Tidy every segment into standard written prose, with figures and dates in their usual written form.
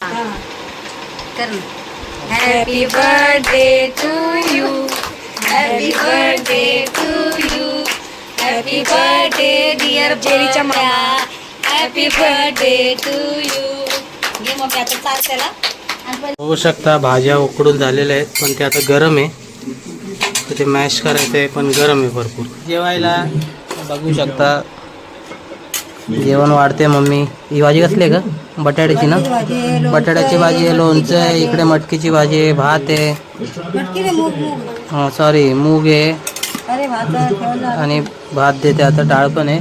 Happy birthday to you. Happy birthday to you. Happy birthday dear जेरीच्या मामा. Happy birthday to you. घे मग आता चालतेला. होऊ शकता भाज्या उकडून झालेल्या आहेत पण ते आता गरम आहे तर ते मॅश करायचं आहे पण गरम आहे भरपूर. जेवायला बघू शकता जेवण वाढते. मम्मी ही भाजी कसली आहे का? बटाट्याची ना? बटाट्याची भाजी आहे, लोणचं आहे, इकडे मटकीची भाजी आहे, भात आहे, सॉरी मूग आहे आणि भात देते आता. डाळ पण आहे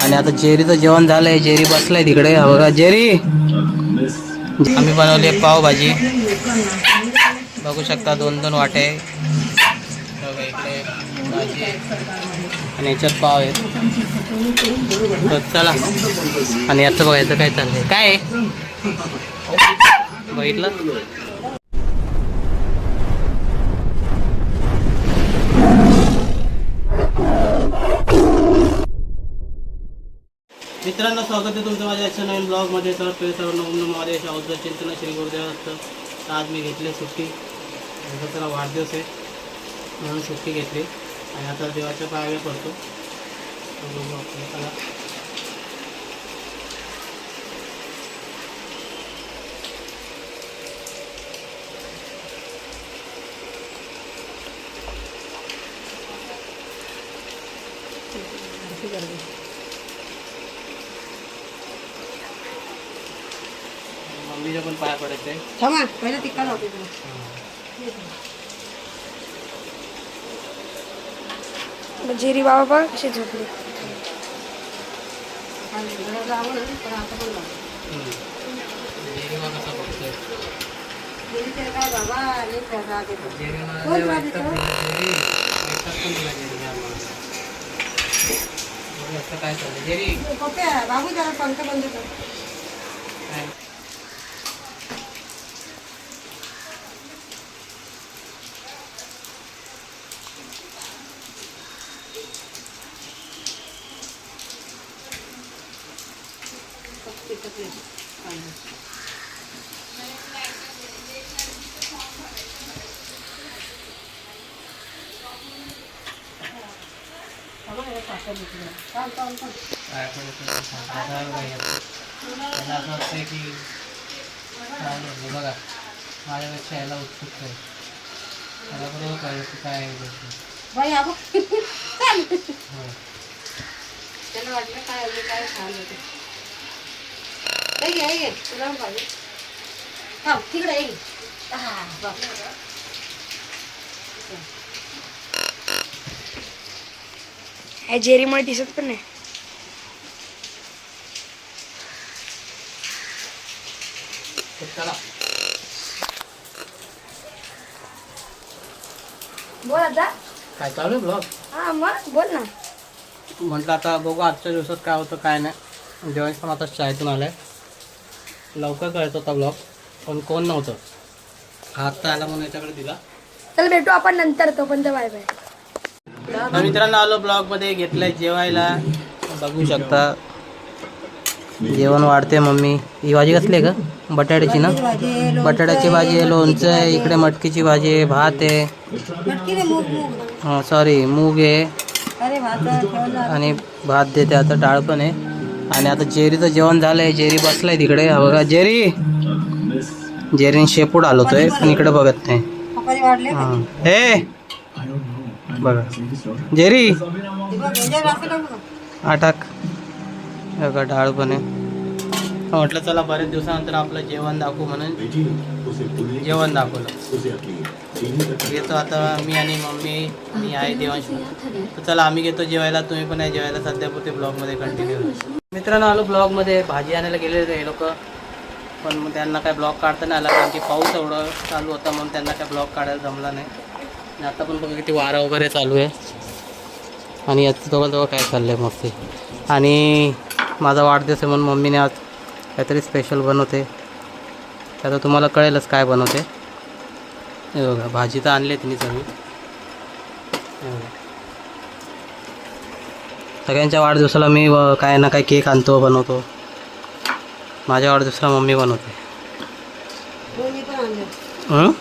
आणि आता जेरीचं जेवण झालं आहे. जेरी बसलाय तिकडे. बघा जेरी, आम्ही बनवली आहे पावभाजी. बघू शकता 2-2 वाटे. बघा इकडे भाजी आणि याच्यात पाव आहेत. तर चला. आणि याचं बघायचं काय चाललंय काय बघितलं. मित्रांनो स्वागत आहे तुमचं माझ्या आजच्या नवीन ब्लॉगमध्ये. तर सर्वांना माझ्या अवधूत चिंतन श्री गुरुदेव असतं. तर आज मी घेतली सुट्टी. त्याला वाढदिवस आहे म्हणून सुट्टी घेतली आणि आता देवाच्या पाया पडतो. चला मम्मीच्या पण पाया पडायचं आहे. थांबा पहिला टिक्का लावते. जेरी बाबा बघ कशी झोपली. काय चाललं जेरी? बाबू जरा पंख बंद कर. बघा माझ्यापेक्षा याला उत्सुक आहे. त्याला बरोबर कळलं काय त्याला वाटलं काय काय छान होते. तुला पाहिजे तिकडे ये. जेरीमुळे दिसत पण नाही. बोल आता काय चालू आहे ब्लॉग? हा मग बोल ना. म्हटलं आता बघू आजच्या दिवसात काय होतं काय नाही. जेव्हा पण आता शाळेतून आलाय. लवकर कळत होता ब्लॉग पण कोण नव्हतं. आत्ता आला म्हणून याच्याकडे दिला. चल भेटू आपण नंतर. तोपर्यंत बाय बाय. तर मित्रांनो आलो ब्लॉगमध्ये. घेतलंय जेवायला. बघू शकता जेवण वाढते. मम्मी ही भाजी कसली आहे का? बटाट्याची ना? बटाट्याची भाजी आहे, लोणचं आहे, इकडे मटकीची भाजी आहे, भात आहे, सॉरी मूग आहे आणि भात देते आता. डाळ पण आहे आणि आता जेरीचं जेवण झालंय. जेरी बसलाय तिकडे. बघा जेरी, जेरीने शेपूट हलवतोय पण इकडे बघत नाही. हे बघा जेरी आटाक. बघा डाळ पण आहे. म्हटलं चला बरेच दिवसानंतर आपलं जेवण दाखवू म्हणून जेवण दाखवलं. घेतो आता मी आणि मम्मी आणि आहे देवांश. तर चला आम्ही घेतो जेवायला. तुम्ही पण आहे जेवायला. सध्या पुरते ब्लॉगमध्ये कंटिन्यू. मित्रांनो आलो ब्लॉगमध्ये. भाजी आणायला गेलेले हे लोक पण मग त्यांना काय ब्लॉग काढता नाही आला कारण की पाऊस एवढं चालू होता म्हणून त्यांना काय ब्लॉग काढायला जमला नाही. आणि आता पण बघा किती वारा वगैरे चालू आहे आणि याचं जवळ काय चाललं आहे मग ते. आणि माझा वाढदिवस आहे म्हणून मम्मीने आज काहीतरी स्पेशल बनवते. आता तुम्हाला कळेलच काय बनवते. हे बघा भाजी तर आणली तिने सगळी. सगळ्यांच्या वाढदिवसाला मी काय ना काय केक आणतो बनवतो. माझ्या वाढदिवसाला मम्मी बनवते. हं?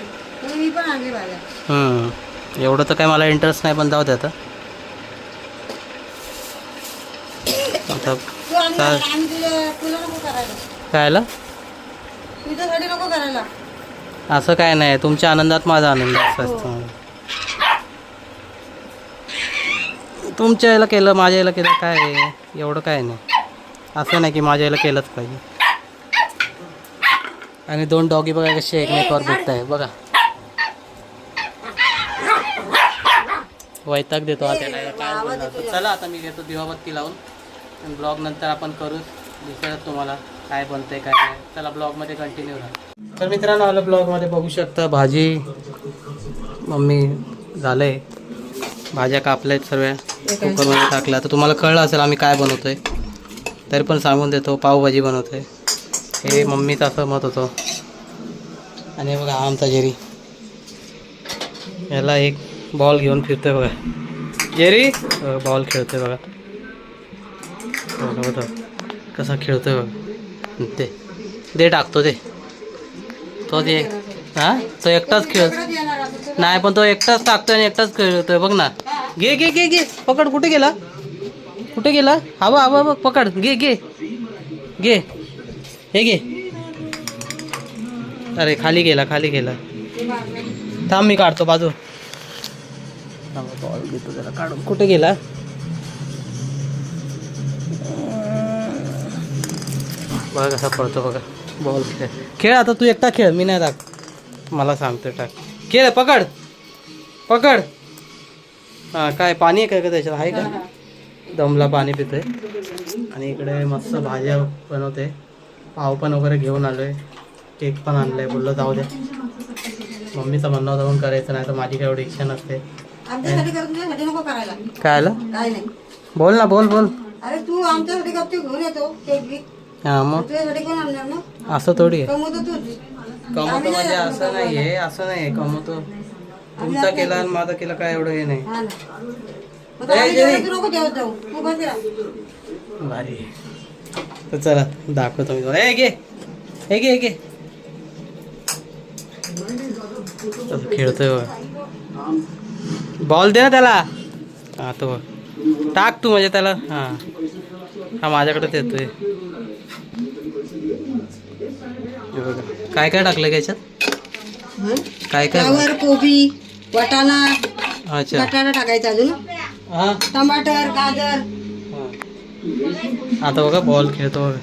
मी पण आणली भाज्या. एवढं तर काय मला इंटरेस्ट नाही, पण जाऊ दे आता. आता तू आणली काय भाज्या, आम्ही तुला नको करायला. कायला तुझ्यासाठी नको करायला. असं काय नाही, तुमच्या आनंदात माझा आनंद असतो. तुमच्या याला केलं, माझ्या याला केलं, काय आहे? एवढं काय नाही. असं नाही की माझ्या याला केलंच पाहिजे. आणि 2 डॉगी बघा कसे एकमेकावर भेटत आहे बघा. वैताग देतो हा त्याला, काय बोलणार. तर चला आता मी घेतो दिवाबत्ती लावून, आणि ब्लॉग नंतर आपण करू. दिसेल तुम्हाला काय बनतंय काय नाही. चला ब्लॉगमध्ये कंटिन्यू राहा. तर मित्रांनो, आलं ब्लॉगमध्ये बघू शकता भाजी मम्मी झालंय, भाज्या कापल्यात सर्व कुकरमध्ये टाकल्या. तर तुम्हाला कळलं असेल आम्ही काय बनवतोय, तरी पण सांगून देतो, पावभाजी बनवतोय. हे मम्मीचं असं मत होतं. आणि हे बघा हा आमचा जेरी, याला एक बॉल घेऊन फिरतोय बघा. जेरी बॉल खेळतोय बघा. बघा कसा खेळतोय बघा. ते टाकतो तो दे. हां तो एकटाच खेळ नाही, पण तो एकटाच टाकतोय आणि एकटाच खेळतोय बघ ना. घे घे घे घे पकड. कुठे गेला, कुठे गेला? हवा हवा बघ, पकड. घे घे घे, हे घे. अरे खाली गेला, खाली गेला. थांब मी काढतो बाजू. बॉल घेतो जरा काढून. कुठे गेला? बघा कसा पडतो बघा. बॉल खेळ खेळ आता तू एकटा खेळ, मी नाही टाक. मला सांगतोय टाक. खेळ, पकड पकड. हां काय पाणी आहे का त्याच्यात? आहे का? दमला पाणी पितोय. आणि इकडे मस्त भाज्या बनवते. पाव पण वगैरे घेऊन आलोय, केक पण आणलंय. बोललो जाऊ दे, मम्मीचं म्हणणं होतं म्हणून करायचं, नाही तर माझी काही एवढी इच्छा नसते. आमच्यासाठी कर, तुझ्यासाठी नको करायला. काय आलं? काय नाही. बोल ना, बोल बोल. अरे तू आमच्यासाठी गप्पी घेऊन येतो केक बी. हां मग तुझ्यासाठी कोण आणणार ना? असं थोडी आहे. कमवतो तूच. कमवतो म्हणजे असं नाही आहे, असं नाही आहे. कमवतो तुमचा केला आणि माझा केला, काय एवढं हे नाही. हा ना. मग आम्ही जेवढं तू नको जेवत जाऊ, तू बस राहा. भारी. तर चला दाखवतो मी तुम्हाला. हे घे, हे घे, हे घे. खेळतोय बघ. बॉल दे ना त्याला. हा तो बघ, टाक तू म्हणजे त्याला. हां हा माझ्याकडेच येतोय. हे बघा काय काय टाकलं का याच्यात? काय काय? फ्लावर, कोबी, वाटाणा, अच्छा बटाटा टाकायचा अजून, हां टमाटर, गाजर. आता बघा बॉल खेळतो बघा.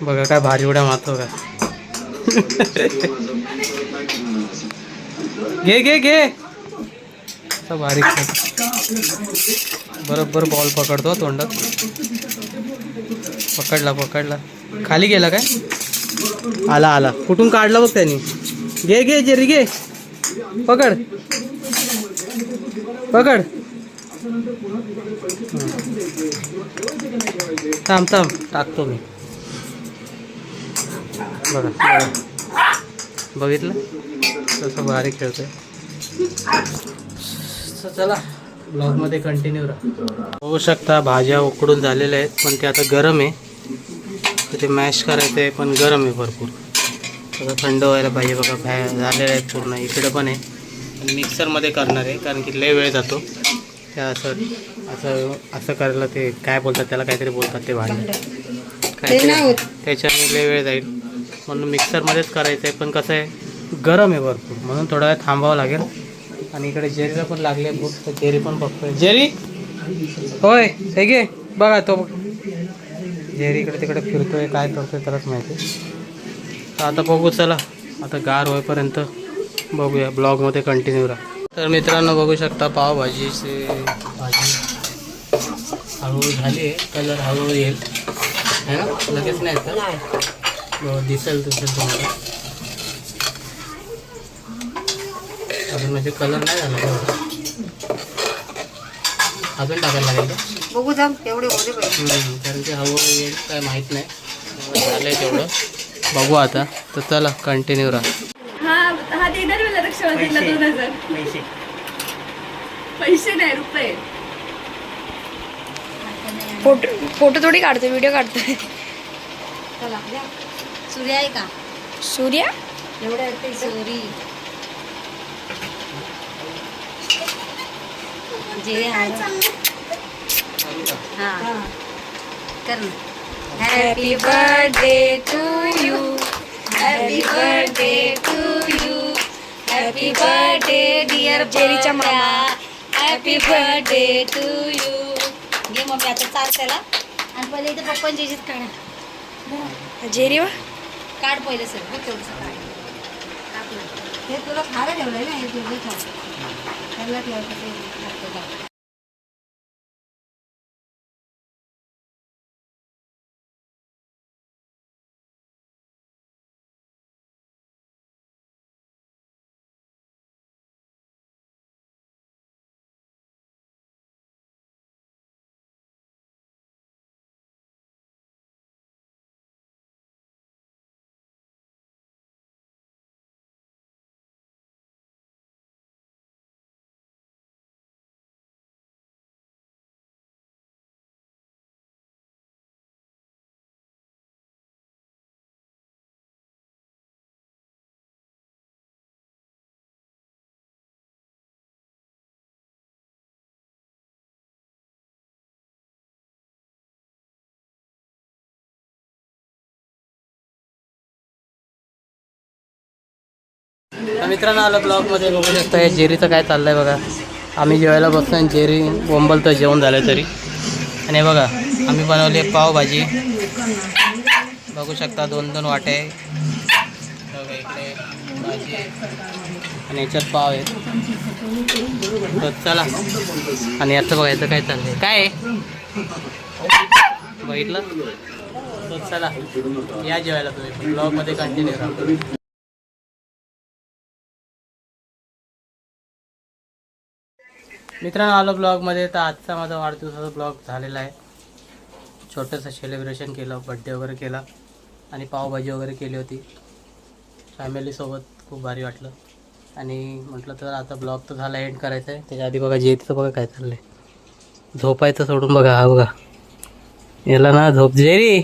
बघा काय भारी उड्या मारतो बघा. घे घे घे. भारी खेळतो. बरोबर बॉल पकडतो तोंडात. पकडला पकडला. खाली गेला काय? आला आला. कुठून काढला बघ त्यांनी. घे घे जेरी घे. पकड पकड. थांब थांब टाकतो मी. बघा बघा, बघितलं कसं भारी खेळतोय. चला ब्लॉगमध्ये कंटिन्यू राहा. होऊ शकता भाज्या उकडून झालेल्या आहेत, पण ते आता गरम आहे, तर ते मॅश करायचं आहे, पण गरम आहे भरपूर. आता थंड व्हायला पाहिजे. बघा झालेलं आहे पूर्ण. इकडे पण आहे, आणि मिक्सरमध्ये करणार आहे, कारण की लय वेळ जातो त्या. असं असं असं करायला ते काय बोलतात त्याला, काहीतरी बोलतात ते भाज्या काहीतरी, त्याच्याने लय वेळ जाईल, म्हणून मिक्सरमध्येच करायचं आहे. पण कसं आहे गरम आहे भरपूर, म्हणून थोडा वेळ थांबावं लागेल. आणि इकडे जेरीला पण लागले भूक, तर जेरी पण बघतोय. जेरी होय, हे घे. बघा तो बघ, जेरी इकडे तिकडे फिरतोय, काय करतोय त्यालाच माहिती. तर आता बघू, चला आता गार होईपर्यंत बघूया. ब्लॉगमध्ये कंटिन्यू राहा. तर मित्रांनो बघू शकता पावभाजीची भाजी हळूहळू झाली आहे. कलर हळूहळू येईल है ना, लगेच नाही तर दिसेल तुम्हाला. अजून म्हणजे कलर नाही झाला, अजून टाकायला लागेल का? बघू जाम तेवढे होते पाहिजे. कारण की हळूहळू येईल, काय माहीत नाही. झालं आहे तेवढं, बघू आता. तर चला कंटिन्यू राहा. हा ते इधर मला रक्षाबंधनला 2000 पैसे नाही, रुपये. फोटो थोडी काढतोय, व्हिडिओ काढतोय. चला सूर्य आहे का? सूर्या एवढ्या येते सॉरी जे हा कर ना. Happy birthday to you happy birthday to you happy birthday dear जेरीच्या मामा हॅपी बर्थडे टू यू. घे मम्मी आता चाल त्याला आणि पहिले इथे पप्पांची याच्यात काढा. जेरी वा काढ पहिले सर बघ तेवढंसं काढ. टाक ना. हे तुला खायला ठेवलंय ना हे तुझं खा त्याला ठेवायचं ते खातो का. तर मित्रांनो आलं ब्लॉगमध्ये बघू शकता हे जेरीचं काय चाललंय बघा. आम्ही जेवायला बसतो आणि जेरी बोंबलतं जेवण झालं तरी. आणि हे बघा आम्ही बनवली पावभाजी बघू शकता 2-2 वाटे बघा इकडे भाजी आणि याच्यात पाव आहे. तर चला आणि याचं बघा याचं काय चाललंय काय बघितलं. तर चला या जेवायला तुम्ही ब्लॉगमध्ये कंटिन्यू करा. मित्रांनो आलो ब्लॉगमध्ये. तर आजचा माझा वाढदिवसाचा ब्लॉग झालेला आहे. छोटंसं सेलिब्रेशन केलं बड्डे वगैरे केला आणि पावभाजी वगैरे केली होती फॅमिलीसोबत. खूप भारी वाटलं आणि म्हटलं तर आता ब्लॉग तर झाला एंड करायचा आहे. त्याच्या आधी बघा जेरीचं बघा काय चाललं आहे. झोपायचं सोडून बघा हा बघा याला ना झोप जेरी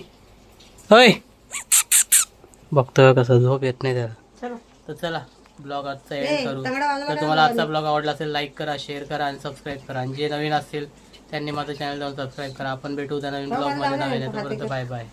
होय बघतोय कसं झोप येत नाही त्याला. तर चला ब्लॉग आजचा एंड करू. तर तुम्हाला आजचा ब्लॉग आवडला असेल लाईक करा शेअर करा आणि सबस्क्राईब करा. आणि जे नवीन असतील त्यांनी माझं चॅनल जाऊन सबस्क्राईब करा. आपण भेटू त्या नवीन ब्लॉगमध्ये नवीन. तोपर्यंत बाय बाय.